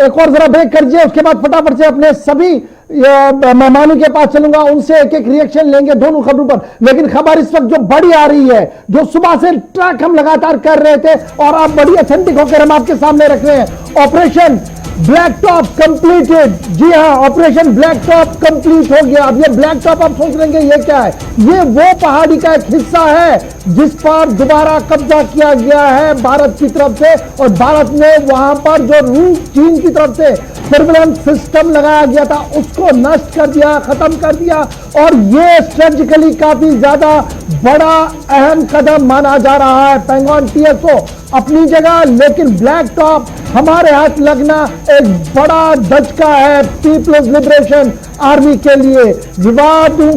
एक और जरा ब्रेक कर दीजिए, उसके बाद फटाफट से अपने सभी मेहमानों के पास चलूंगा, उनसे एक एक रिएक्शन लेंगे दोनों खबरों पर। लेकिन खबर इस वक्त जो बड़ी आ रही है, जो सुबह से ट्रैक हम लगातार कर रहे थे और आप बड़ी ऑथेंटिक होकर हम आपके सामने रख रहे हैं, ऑपरेशन ब्लैक टॉप कंप्लीटेड। जी हां, ऑपरेशन ब्लैक टॉप कंप्लीट हो गया। अब ये ब्लैक टॉप आप सोच रहे हैं ये क्या है? ये वो पहाड़ी का एक हिस्सा है जिस पर दोबारा कब्जा किया गया है भारत की तरफ से, और भारत ने वहां पर जो रूस चीन की तरफ से सर्विलांस सिस्टम लगाया गया था उसको नष्ट कर दिया, खत्म कर दिया। और ये स्ट्रेटेजिकली काफी ज्यादा बड़ा अहम कदम माना जा रहा है। पैंगोंग TSO अपनी जगह, लेकिन ब्लैक टॉप हमारे हाथ लगना एक बड़ा धचका है पीपल्स लिबरेशन आर्मी के लिए। विवादों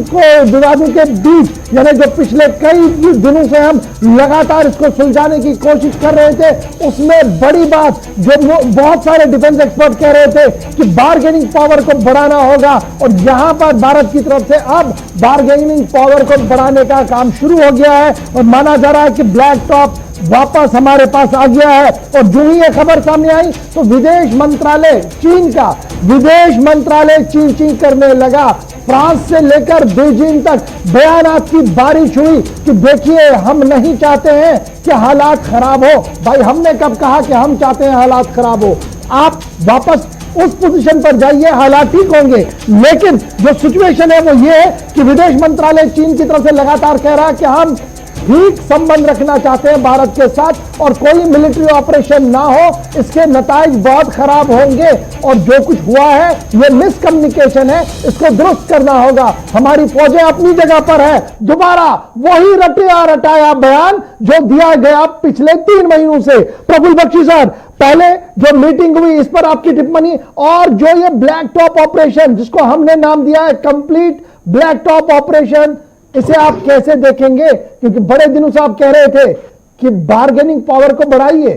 के बीच, यानी जो पिछले कई दिनों से हम लगातार इसको सुलझाने की कोशिश कर रहे थे, उसमें बड़ी बात जो बहुत सारे डिफेंस एक्सपर्ट कह रहे थे कि बार्गेनिंग पावर को बढ़ाना होगा, और यहां पर भारत की तरफ से अब बार्गेनिंग पावर को बढ़ाने का काम शुरू हो गया है, और माना जा रहा है कि ब्लैक टॉप वापस हमारे पास आ गया है। और जो ही ये खबर सामने आई तो विदेश मंत्रालय चीन का विदेश मंत्रालय चीं करने लगा। फ्रांस से लेकर बीजिंग तक बयानात की बारिश हुई कि देखिए हम नहीं चाहते हैं कि हालात खराब हो। भाई हमने कब कहा कि हम चाहते हैं हालात खराब हो? आप वापस उस पोजीशन पर जाइए, हालात ठीक होंगे। लेकिन जो सिचुएशन है वो ये है कि विदेश मंत्रालय चीन की तरफ से लगातार कह रहा है कि हम ठीक संबंध रखना चाहते हैं भारत के साथ, और कोई मिलिट्री ऑपरेशन ना हो, इसके नताइज बहुत खराब होंगे, और जो कुछ हुआ है ये मिसकम्युनिकेशन है, इसको दुरुस्त करना होगा। हमारी फौजें अपनी जगह पर है। दोबारा वही रटाया बयान जो दिया गया पिछले 3 महीनों से। प्रफुल्ल बख्शी सर, पहले जो मीटिंग हुई इस पर आपकी टिप्पणी, और जो ये ब्लैक टॉप ऑपरेशन जिसको हमने नाम दिया है कंप्लीट ब्लैक टॉप ऑपरेशन, इसे आप कैसे देखेंगे? क्योंकि बड़े दिनों से आप कह रहे थे कि बार्गेनिंग पावर को बढ़ाइए।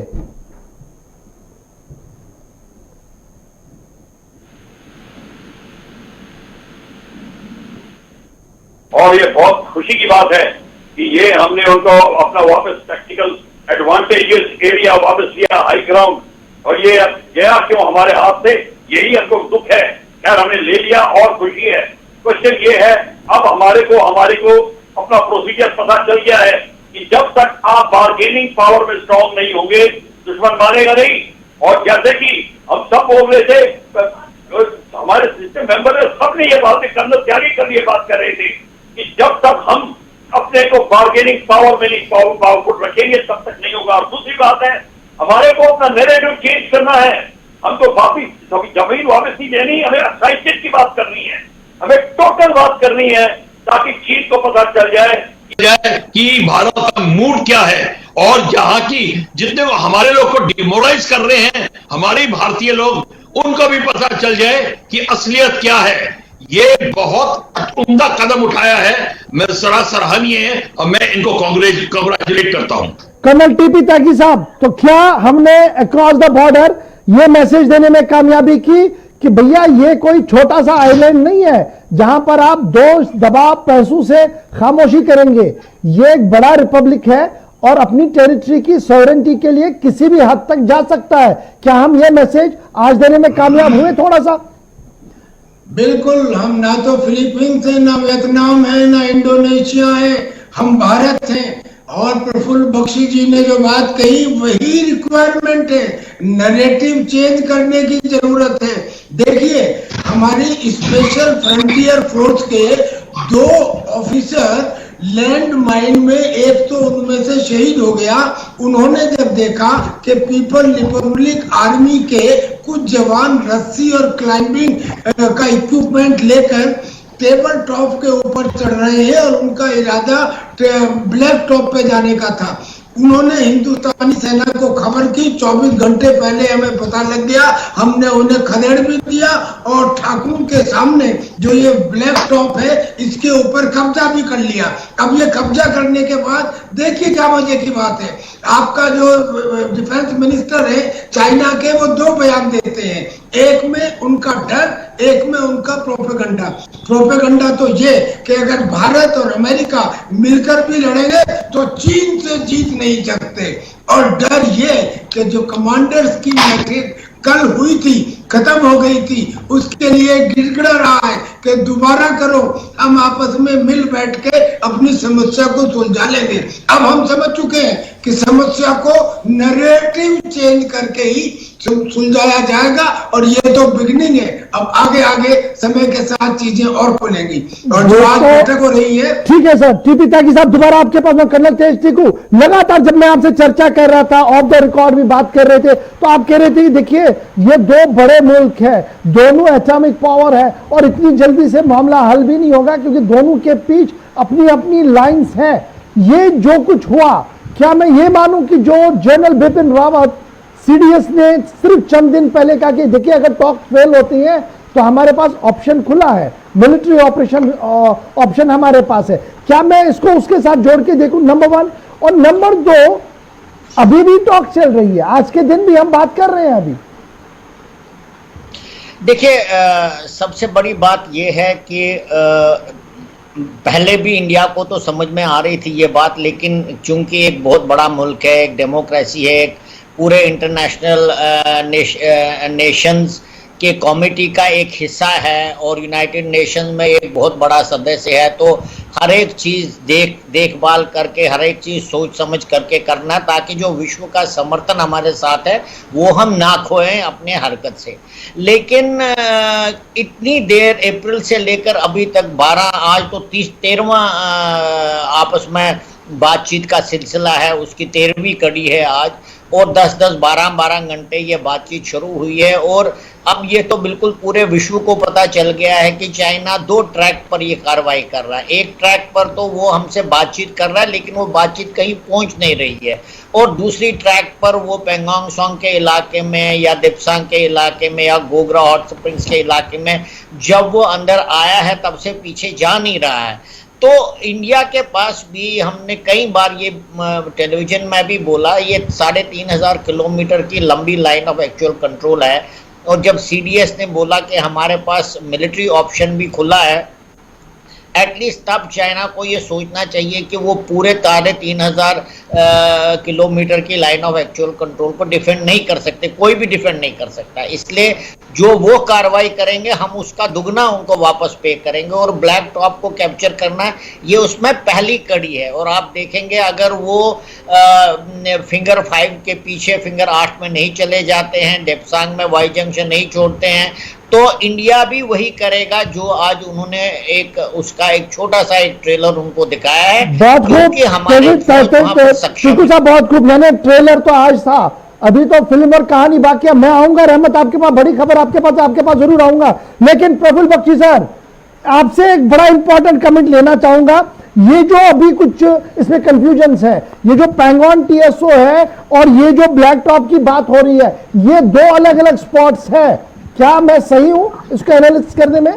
और ये बहुत खुशी की बात है कि ये हमने उनको अपना वापस टैक्टिकल एडवांटेजेस एरिया वापस लिया, हाई ग्राउंड, और ये गया क्यों हमारे हाथ से, यही हमको दुख है। खैर हमने ले लिया और खुशी है। क्वेश्चन ये है, अब हमारे को अपना प्रोसीजर पता चल गया है कि जब तक आप बार्गेनिंग पावर में स्ट्रांग नहीं होंगे दुश्मन मानेगा नहीं। और जैसे कि हम सब बोल रहे थे, हमारे सिस्टम मेंबर सबने ये बातें कर्नल त्यागी कर ये बात कर रहे थे कि जब तक हम अपने को बार्गेनिंग पावर में नहीं पावरफुल रखेंगे तब तक नहीं होगा। और दूसरी बात है, हमारे को अपना नैरेटिव चेंज करना है। हमको वापिस जमीन वापस नहीं देनी, हमें 28 की बात करनी है, हमें टोटल बात करनी है, ताकि चीन को पता चल जाए कि भारत का मूड क्या है, और जहां की जितने हमारे लोग को डिमोरलाइज कर रहे हैं हमारे भारतीय लोग, उनको भी पता चल जाए कि असलियत क्या है। ये बहुत उम्दा कदम उठाया है, मैं सराहनीय है, और मैं इनको कांग्रेचुलेट करता हूं। कर्नल TP त्यागी साहब, तो क्या हमने अक्रॉस द बॉर्डर ये मैसेज देने में कामयाबी की कि भैया ये कोई छोटा सा आइलैंड नहीं है जहां पर आप दोष दबाव पैसों से खामोशी करेंगे? ये एक बड़ा रिपब्लिक है और अपनी टेरिटरी की सॉवरेनिटी के लिए किसी भी हद तक जा सकता है। क्या हम ये मैसेज आज देने में कामयाब हुए? थोड़ा सा। बिल्कुल, हम ना तो फिलीपींस है, ना वियतनाम है, ना इंडोनेशिया है, हम भारत हैं। और प्रफुल्ल बख्शी जी ने जो बात कही वही रिक्वायरमेंट है, नैरेटिव चेंज करने की जरूरत है। देखिए, हमारी स्पेशल फ्रंटियर फोर्स के 2 ऑफिसर लैंड माइन में, एक तो उनमें से शहीद हो गया। उन्होंने जब देखा कि पीपल रिपब्लिक आर्मी के कुछ जवान रस्सी और क्लाइंबिंग का इक्विपमेंट लेकर टेबल टॉप के ऊपर चढ़ रहे हैं और उनका इरादा ब्लैक टॉप पे जाने का था, उन्होंने हिंदुस्तानी सेना को खबर की। 24 घंटे पहले हमें पता लग गया, हमने उन्हें खदेड़ भी दिया और ठाकुर के सामने जो ये ब्लैक टॉप है इसके ऊपर कब्जा भी कर लिया। अब ये कब्जा करने के बाद देखिए क्या मजे की बात है, आपका जो डिफेंस मिनिस्टर है चाइना के, वो 2 बयान देते हैं, एक में उनका डर, एक में उनका प्रोपेगेंडा। प्रोपेगेंडा तो ये कि अगर भारत और अमेरिका मिलकर भी लड़ेंगे तो चीन से जीत नहीं सकते, और डर ये कि जो कमांडर्स की कल हुई थी, खत्म हो गई थी, उसके लिए गिड़गिड़ा रहा है कि दोबारा करो, हम आपस में मिल बैठ के अपनी समस्या को सुलझा लेंगे। अब हम समझ चुके हैं कि समस्या को नैरेटिव चेंज करके ही सुलझाया जाएगा, और ये तो बिगनिंग है। अब आगे आगे समय के साथ चीजें और खुलेंगी, और जो आज बैठक हो रही है। ठीक है सर, टीपी त्यागी साहब दोबारा आपके पास में। कर्नल तेज टीकू, लगातार जब मैं आपसे चर्चा कर रहा था, ऑफ द रिकॉर्ड भी बात कर रहे थे, तो आप कह रहे थे कि देखिए ये दो बड़े मुल्क है, दोनों एटॉमिक पावर है, और इतनी जल्दी से मामला हल भी नहीं होगा क्योंकि दोनों के बीच अपनी अपनी लाइंस है। ये जो कुछ हुआ, क्या मैं ये मानूं कि जो जनरल बिपिन रावत सीडीएस ने सिर्फ चंद दिन पहले कहा कि देखिए अगर टॉक फेल होती है तो हमारे पास ऑप्शन खुला है, मिलिट्री ऑपरेशन ऑप्शन हमारे पास है, क्या मैं इसको उसके साथ जोड़ के देखूं? Number one. और नंबर दो, अभी भी टॉक चल रही है, आज के दिन भी हम बात कर रहे हैं अभी। देखिए, सबसे बड़ी बात यह है कि पहले भी इंडिया को तो समझ में आ रही थी ये बात, लेकिन चूंकि एक बहुत बड़ा मुल्क है, एक डेमोक्रेसी है, एक पूरे इंटरनेशनल नेशंस के कमेटी का एक हिस्सा है और यूनाइटेड नेशंस में एक बहुत बड़ा सदस्य है, तो हर एक चीज़ देखभाल करके, हर एक चीज़ सोच समझ करके करना, ताकि जो विश्व का समर्थन हमारे साथ है वो हम ना खोएं अपने हरकत से। लेकिन इतनी देर अप्रैल से लेकर अभी तक 12, आज तो 13वां आपस में बातचीत का सिलसिला है, उसकी 13वीं कड़ी है आज, और 10-10, 12-12 घंटे ये बातचीत शुरू हुई है। और अब ये तो बिल्कुल पूरे विश्व को पता चल गया है कि चाइना दो ट्रैक पर ये कार्रवाई कर रहा है। एक ट्रैक पर तो वो हमसे बातचीत कर रहा है, लेकिन वो बातचीत कहीं पहुंच नहीं रही है, और दूसरी ट्रैक पर वो पेंगोंग सोंग के इलाके में या दिप्सांग के इलाके में या गोगरा हॉट स्प्रिंग्स के इलाके में जब वो अंदर आया है तब से पीछे जा नहीं रहा है। तो इंडिया के पास भी, हमने कई बार ये टेलीविजन में भी बोला, ये 3,500 किलोमीटर की लंबी लाइन ऑफ एक्चुअल कंट्रोल है, और जब सीडीएस ने बोला कि हमारे पास मिलिट्री ऑप्शन भी खुला है, एटलीस्ट तब चाइना को ये सोचना चाहिए कि वो पूरे 3,500 किलोमीटर की लाइन ऑफ एक्चुअल कंट्रोल को डिफेंड नहीं कर सकते, कोई भी डिफेंड नहीं कर सकता। इसलिए जो वो कार्रवाई करेंगे हम उसका दुगना उनको वापस पे करेंगे, और ब्लैक टॉप को कैप्चर करना ये उसमें पहली कड़ी है। और आप देखेंगे अगर वो फिंगर 5 के पीछे फिंगर 8 में नहीं चले जाते हैं, डेप्सांग में वाई जंक्शन नहीं छोड़ते हैं, तो इंडिया भी वही करेगा जो आज उन्होंने उसका एक छोटा सा एक ट्रेलर उनको दिखाया है। बहुत खूब, मैंने ट्रेलर तो आज था, अभी तो फिल्म और कहानी बाकी है। मैं आऊंगा रहमत आपके पास, बड़ी खबर आपके पास जरूर आऊंगा। लेकिन प्रफुल्ल बख्शी सर, आपसे एक बड़ा इंपॉर्टेंट कमेंट लेना चाहूंगा। ये जो अभी कुछ इसमें कंफ्यूजन है, ये जो पैंगोन टीएसओ है और ये जो ब्लैक टॉप की बात हो रही है, ये दो अलग अलग स्पॉट्स है, क्या मैं सही हूं इसको एनालिसिस करने में?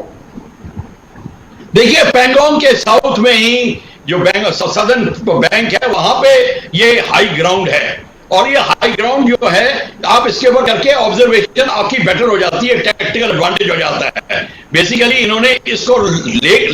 देखिए, पैंगोंग के साउथ में ही जो सदर्न बैंक है, वहां पे ये हाई ग्राउंड है, और ये हाई ग्राउंड जो है, आप इसके ऊपर करके ऑब्जर्वेशन आपकी बेटर हो जाती है, टैक्टिकल एडवांटेज हो जाता है। बेसिकली इन्होंने इसको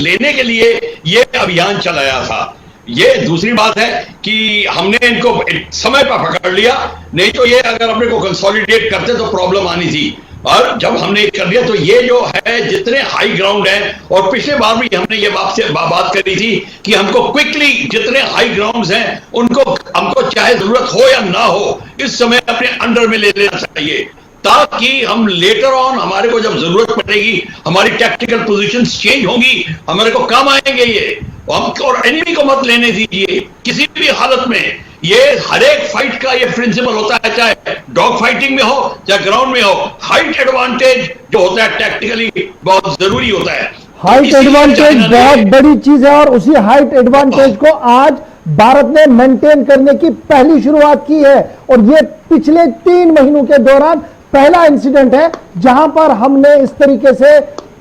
लेने के लिए ये अभियान चलाया था। ये दूसरी बात है कि हमने इनको समय पर पकड़ लिया, नहीं तो ये अगर अपने को कंसोलिडेट करते तो प्रॉब्लम आनी थी। और जब हमने कर दिया तो ये जो है जितने हाई ग्राउंड है, और पिछले बार भी हमने ये बात करी थी कि हमको क्विकली जितने हाई ग्राउंड्स हैं हमको चाहे जरूरत हो या ना हो इस समय अपने अंडर में ले लेना चाहिए, ताकि हम लेटर ऑन हमारे को जब जरूरत पड़ेगी, हमारी टैक्टिकल पोजीशंस चेंज होंगी, हमारे को काम आएंगे ये। और एनिमी को मत लेने दीजिए किसी भी हालत में। ये हर एक फाइट का ये प्रिंसिपल होता है, चाहे डॉग फाइटिंग में हो चाहे ग्राउंड में हो, हाइट एडवांटेज जो होता है टैक्टिकली बहुत जरूरी होता है। हाइट एडवांटेज बहुत बड़ी चीज है, और उसी हाइट एडवांटेज को आज भारत ने मेंटेन करने की पहली शुरुआत की है, और ये पिछले 3 महीनों के दौरान पहला इंसिडेंट है जहां पर हमने इस तरीके से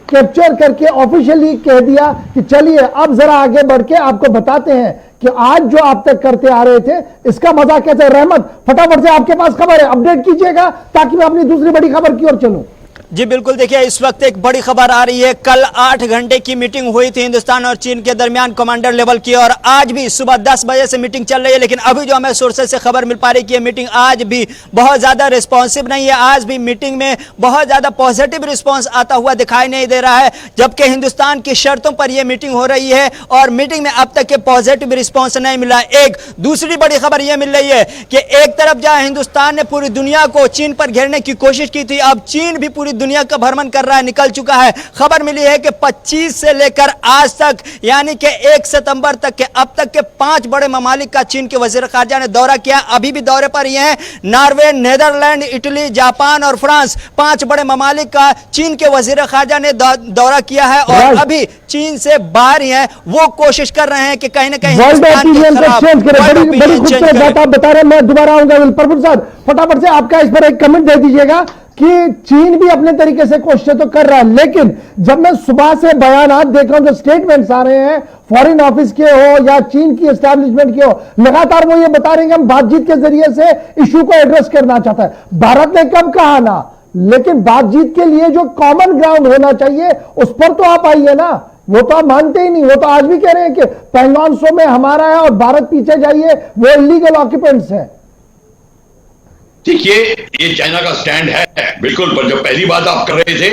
कैप्चर करके ऑफिशियली कह दिया कि चलिए अब जरा आगे बढ़ के आपको बताते हैं कि आज जो आप तक करते आ रहे थे इसका मजा कैसे। रहमत, फटाफट से आपके पास खबर है, अपडेट कीजिएगा ताकि मैं अपनी दूसरी बड़ी खबर की ओर चलूं। जी बिल्कुल, देखिए इस वक्त एक बड़ी खबर आ रही है। कल 8 घंटे की मीटिंग हुई थी हिंदुस्तान और चीन के दरमियान कमांडर लेवल की, और आज भी सुबह 10 बजे से मीटिंग चल रही है। लेकिन अभी जो हमें सोर्सेज से खबर मिल पा रही है कि ये मीटिंग आज भी बहुत ज्यादा रिस्पॉन्सिव नहीं है। आज भी मीटिंग में बहुत ज्यादा पॉजिटिव रिस्पॉन्स आता हुआ दिखाई नहीं दे रहा है, जबकि हिंदुस्तान की शर्तों पर यह मीटिंग हो रही है और मीटिंग में अब तक के पॉजिटिव रिस्पॉन्स नहीं मिला। एक दूसरी बड़ी खबर यह मिल रही है कि एक तरफ जहां हिंदुस्तान ने पूरी दुनिया को चीन पर घेरने की कोशिश की थी, अब चीन भी पूरी दुनिया का भ्रमण कर रहा है, निकल चुका है। खबर मिली है कि 25 से लेकर आज तक यानी कि 1 सितंबर तक के अब तक के 5 बड़े ममालिक का चीन के वजीर खारजा ने दौरा किया। अभी भी दौरे पर ही हैं नॉर्वे, नीदरलैंड, इटली, जापान और फ्रांस। 5 बड़े ममालिक का चीन के वजीर खारजा ने दौरा किया है और अभी चीन से बाहर ही हैं। वो कोशिश कर रहे हैं कि कहीं ना कहीं वर्ल्ड ओपिनियन को चेंज करें। बड़ी खूबसूरत बात आप बता रहे हैं। मैं दोबारा आऊंगा प्रभु साहब, फटाफट से आपका इस पर एक कमेंट दे दीजिएगा कि चीन भी अपने तरीके से कोशिश तो कर रहा है, लेकिन जब मैं सुबह से बयानात देख रहा हूं, जो स्टेटमेंट्स आ रहे हैं फॉरेन ऑफिस के हो या चीन की एस्टैब्लिशमेंट के हो, लगातार वो ये बता रहे हैं कि हम बातचीत के जरिए से इशू को एड्रेस करना चाहता है। भारत ने कब कहा ना, लेकिन बातचीत के लिए जो कॉमन ग्राउंड होना चाहिए उस पर तो आप आइए ना। वो तो आप मानते ही नहीं। वो तो आज भी कह रहे हैं कि पैंगोंग त्सो में हमारा है और भारत पीछे जाइए, वो इलीगल ऑक्यूपेंट्स है। देखिए, ये चाइना का स्टैंड है बिल्कुल। पर जो पहली बात आप कर रहे थे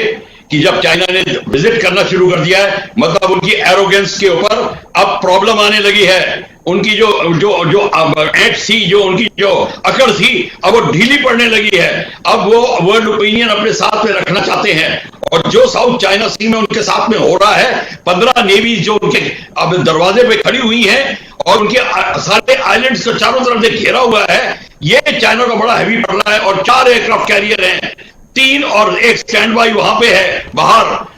कि जब चाइना ने विजिट करना शुरू कर दिया है, मतलब उनकी एरोगेंस के ऊपर अब प्रॉब्लम आने लगी है। उनकी जो जो जो एट सी, जो उनकी जो अकड़ थी, अब वो ढीली पड़ने लगी है। अब वो वर्ल्ड ओपिनियन अपने साथ में रखना चाहते हैं, और जो साउथ चाइना सी में उनके साथ में हो रहा है, 15 नेवी जो उनके अब दरवाजे पे खड़ी हुई हैं और उनके सारे आइलैंड्स को चारों तरफ से घेरा हुआ है, ये चाइना का बड़ा हैवी पड़ रहा है। और 4 एयरक्राफ्ट कैरियर हैं, 3 और 1 स्टैंड बाई वहां पे है बाहर।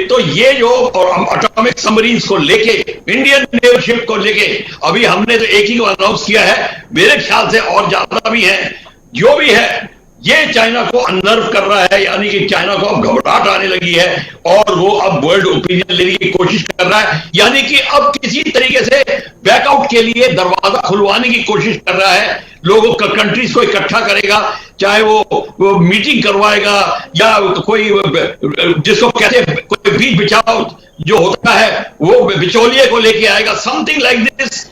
तो ये जो और एटॉमिक सबमरीन्स को लेके, इंडियन नेवल शिप को लेके, अभी हमने तो एक ही को अनाउंस किया है, मेरे ख्याल से और ज्यादा भी है। जो भी है, ये चाइना को अनर्व कर रहा है, यानी कि चाइना को अब घबराहट आने लगी है और वो अब वर्ल्ड ओपिनियन लेने की कोशिश कर रहा है, यानी कि अब किसी तरीके से बैकआउट के लिए दरवाजा खुलवाने की कोशिश कर रहा है। लोगों का कंट्रीज को इकट्ठा करेगा, चाहे वो मीटिंग करवाएगा या कोई जिसको कहते हैं कोई बीच बिछाओ जो होता है, वो बिचौलिए को लेके आएगा, समथिंग लाइक दिस।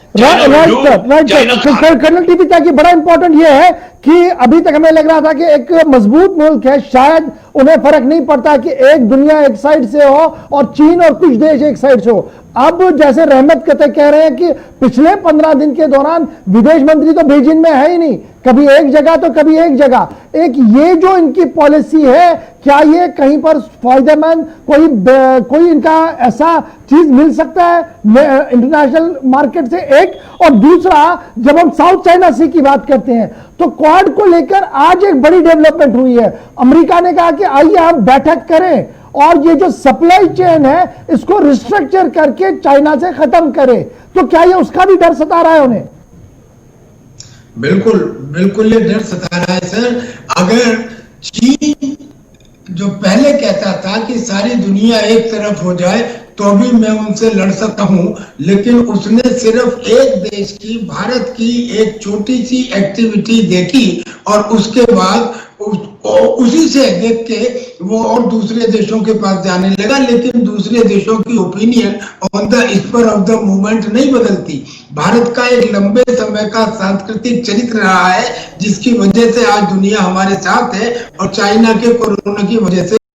कर्नल टीपी ताकि बड़ा इंपॉर्टेंट ये है कि अभी तक हमें लग रहा था कि एक मजबूत मुल्क है, शायद उन्हें फर्क नहीं पड़ता कि एक दुनिया एक साइड से हो और चीन और कुछ देश एक साइड से हो। अब जैसे रहमत कते कह रहे हैं कि पिछले 15 दिन के दौरान विदेश मंत्री तो बीजिंग में है ही नहीं, कभी एक जगह तो कभी एक जगह। एक ये जो इनकी पॉलिसी है, क्या ये कहीं पर फायदेमंद कोई इनका ऐसा चीज मिल सकता है इंटरनेशनल मार्केट से? एक और दूसरा, जब हम साउथ चाइना सी की बात करते हैं तो क्वाड को लेकर आज एक बड़ी डेवलपमेंट हुई है। अमेरिका ने कहा कि आइए हम बैठक करें और ये जो सप्लाई चेन है इसको रिस्ट्रक्चर करके चाइना से खत्म करें। तो क्या ये उसका भी डर सता रहा है उन्हें? बिल्कुल बिल्कुल ये डर सता रहा है सर। अगर चीन जो पहले कहता था कि सारी दुनिया एक तरफ हो जाए तो भी मैं उनसे लड़ सकता हूं, लेकिन उसने सिर्फ एक देश की, भारत की एक छोटी सी एक्टिविटी देखी और उसके बाद उसी से देख के वो और दूसरे देशों के पास जाने लगा। लेकिन दूसरे देशों की opinion on the spur of the movement नहीं बदलती। भारत का एक लंबे समय का सांस्कृतिक चरित्र रहा है जिसकी वजह से आज दुनिया हमारे साथ है, और चाइना के कोरोना की वजह से